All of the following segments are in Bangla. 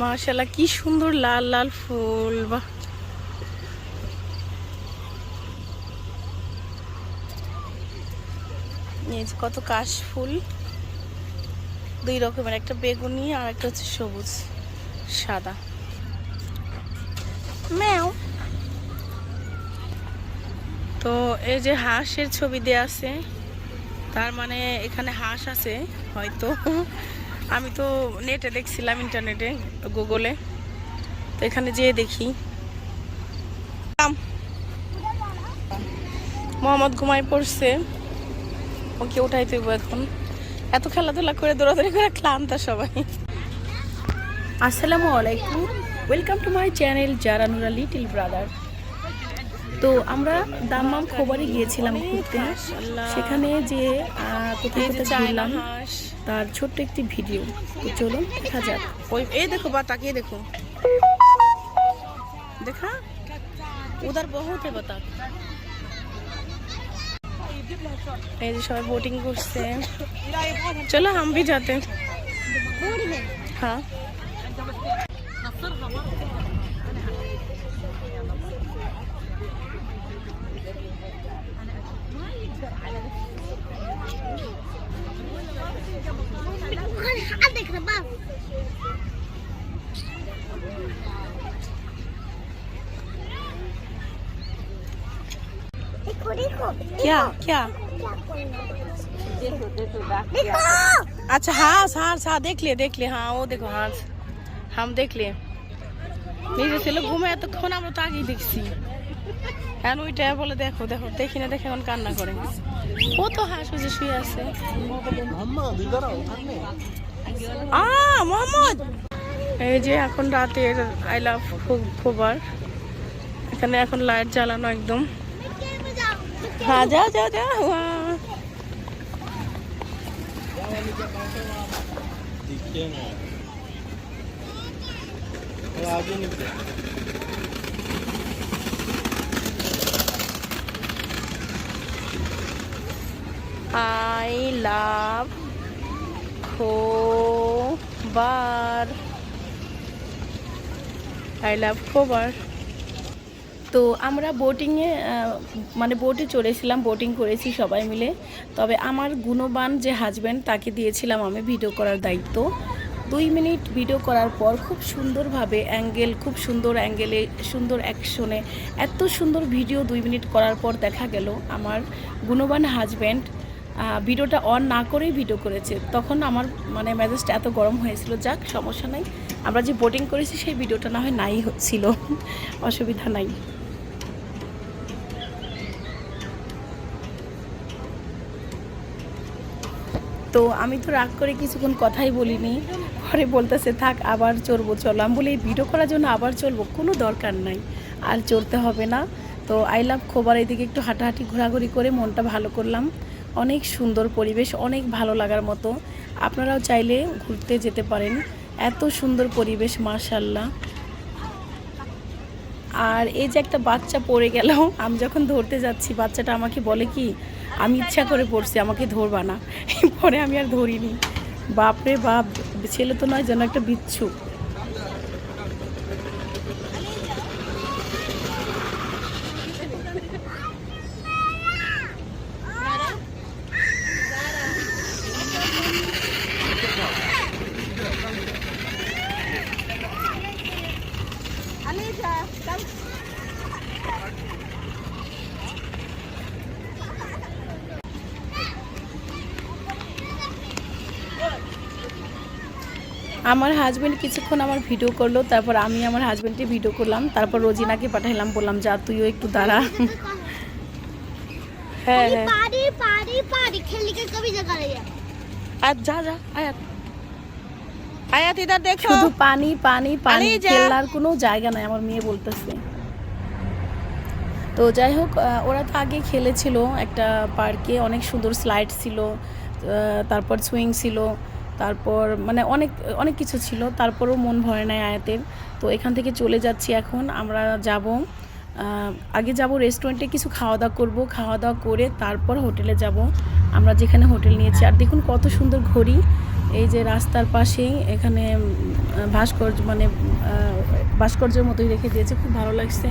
মাশাআল্লাহ কি সুন্দর লাল লাল ফুল, বাহ। এই যে কত কাশ ফুল, দুই রকমের, একটা বেগুনি আর একটা হচ্ছে সবুজ সাদা। ম্যাও। তো এই যে হাঁসের ছবি দেয়া আছে, তার মানে এখানে হাঁস আছে হয়তো। আমি তো নেটে দেখছিলাম, ইন্টারনেটে, গুগলে। তো এখানে যেয়ে দেখি। মোহাম্মদ ঘুমায় পড়ছে, ওকে উঠাই দেবো এখন। এত খেলাধুলা করে দৌড়াদৌড়ি করে ক্লান্ত সবাই। আসসালামু আলাইকুম, ওয়েলকাম টু মাই চ্যানেল জারানুরা লিটল ব্রাদার। তো আমরা দাম্মাম খোবারে গিয়েছিলাম ঘুরতে, সেখানে যে কোথায় কোথায় ঘুরলাম তার ছোট্ট একটি ভিডিও। তো চলুন দেখা যাক। ওই এই দেখো বা তাকিয়ে দেখো, দেখা উধার বহুত है बता। এই যে সবাই বোটিং করছে, চলো हम भी जाते हैं। हाँ क्या क्या अच्छा हाँ हाँ हाँ देख लिए हाँ वो देखो हाँ हम देख लिए নিজে ছিল ঘুমে এতক্ষণ, আমরা তো আগেই দেখছি। এখন ওইটা বলে দেখো দেখো, দেখি না দেখে এখন কান্না করে। ও তো হাঁস যে শুয়ে আছে। মোহাম্মদ, এই যে এখন রাতের আই লাভ খোবার, এখানে এখন লাইট জ্বালানো একদম। हाँ जाओ जाओ जाओ वहाँ। आई लव खोबर, आई लव खोबर। তো আমরা বোটিংয়ে মানে বোটে চড়েছিলাম, বোটিং করেছি সবাই মিলে। তবে আমার গুণবান যে হাজব্যান্ড, তাকে দিয়েছিলাম আমি ভিডিও করার দায়িত্ব। 2 মিনিট ভিডিও করার পর খুব সুন্দরভাবে অ্যাঙ্গেল, খুব সুন্দর অ্যাঙ্গেলে, সুন্দর অ্যাকশনে, এত সুন্দর ভিডিও 2 মিনিট করার পর দেখা গেল আমার গুণবান হাজব্যান্ড ভিডিওটা অন না করেই ভিডিও করেছে। তখন আমার মানে মেজাজটা এত গরম হয়েছিল। যাক, সমস্যা নাই, আমরা যে বোটিং করেছি সেই ভিডিওটা না হয় নাই ছিল, অসুবিধা নাই। তো আমি তো রাগ করে কিছুক্ষণ কথাই বলিনি, পরে বলতেছে থাক আবার চড়বো চলো। আমি বলি ভিডিও করার জন্য আবার চলবো, কোনো দরকার নাই, আর চড়তে হবে না। তো আই লাভ খোবার এদিকে একটু হাঁটাহাঁটি ঘোরাঘুরি করে মনটা ভালো করলাম। অনেক সুন্দর পরিবেশ, অনেক ভালো লাগার মতো। আপনারাও চাইলে ঘুরতে যেতে পারেন, এত সুন্দর পরিবেশ মাশাআল্লাহ। আর এই যে একটা বাচ্চা পড়ে গেল, আমি যখন ধরতে যাচ্ছি বাচ্চাটা আমাকে বলে কি আমি ইচ্ছা করে পড়ছি, আমাকে ধরবা না। পরে আমি আর ধরিনি। বাপরে বাপ, ছেলে তো নয় যেন একটা বিচ্ছু। আমার হাজব্যান্ড কিছুক্ষণ আমার ভিডিও করলো, তারপর আমি আমার হাজব্যান্ডকে ভিডিও করলাম, তারপর রোজিনাকে পাঠাইলাম, বললাম যা তুইও একটু দাঁড়া। হ্যাঁ হ্যাঁ আর যা যা আয়াত আয়াত ইধার দেখো, শুধু পানি পানি পানি, খেলার কোনো জায়গা নাই আমার মেয়ে বলতেছে। তো যাই হোক, ওরা তো আগে খেলেছিল একটা পার্কে, অনেক সুন্দর স্লাইড ছিল, তারপর সুইং ছিল, তারপর মানে অনেক অনেক কিছু ছিল। তারপরও মন ভরে নাই আয়াতের। তো এখান থেকে চলে যাচ্ছি এখন। আমরা যাব, আগে যাব রেস্টুরেন্টে, কিছু খাওয়া দাওয়া করবো, খাওয়া দাওয়া করে তারপর হোটেলে যাব, আমরা যেখানে হোটেল নিয়েছি। আর দেখুন কত সুন্দর ঘড়ি, এই যে রাস্তার পাশেই এখানে ভাস্কর্য মানে ভাস্কর্যের মতোই রেখে দিয়েছে, খুব ভালো লাগছে।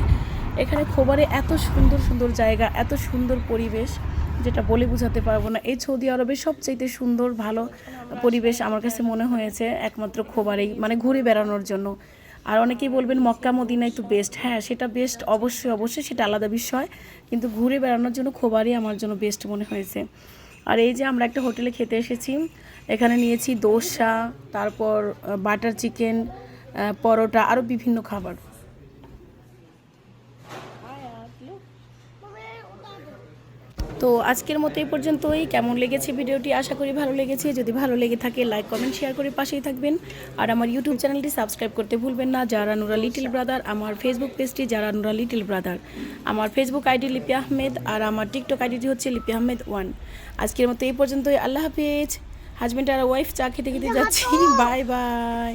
এখানে খোবারে এত সুন্দর সুন্দর জায়গা, এত সুন্দর পরিবেশ যেটা বলে বোঝাতে পারবো না। এই সৌদি আরবের সবচাইতে সুন্দর ভালো পরিবেশ আমার কাছে মনে হয়েছে একমাত্র খোবারেই, মানে ঘুরে বেড়ানোর জন্য। আর অনেকেই বলবেন মক্কা মদিনাই তো বেস্ট, হ্যাঁ সেটা বেস্ট, অবশ্যই অবশ্যই সেটা আলাদা বিষয়, কিন্তু ঘুরে বেড়ানোর জন্য খোবারই আমার জন্য বেস্ট মনে হয়েছে। আর এই যে আমরা একটা হোটেলে খেতে এসেছি, এখানে নিয়েছি দোসা, তারপর বাটার চিকেন, পরোটা, আরও বিভিন্ন খাবার। তো আজকের মতো এই পর্যন্তই। কেমন লেগেছে ভিডিওটি, আশা করি ভালো লেগেছে। যদি ভালো লেগে থাকে লাইক কমেন্ট শেয়ার করে পাশেই থাকবেন। আর আমার ইউটিউব চ্যানেলটি সাবস্ক্রাইব করতে ভুলবেন না, যারা নুরা লিটল ব্রাদার। আমার ফেসবুক পেজটি যারা নুরা লিটল ব্রাদার। আমার ফেসবুক আইডি লিপি আহমেদ, আর আমার টিকটক আইডিটি হচ্ছে লিপি আহমেদ 1। আজকের মতো এই পর্যন্তই। আল্লাহ হাফিজ। হাজব্যান্ড আর ওয়াইফ চা খেতে খেতে যাচ্ছি। Bye bye.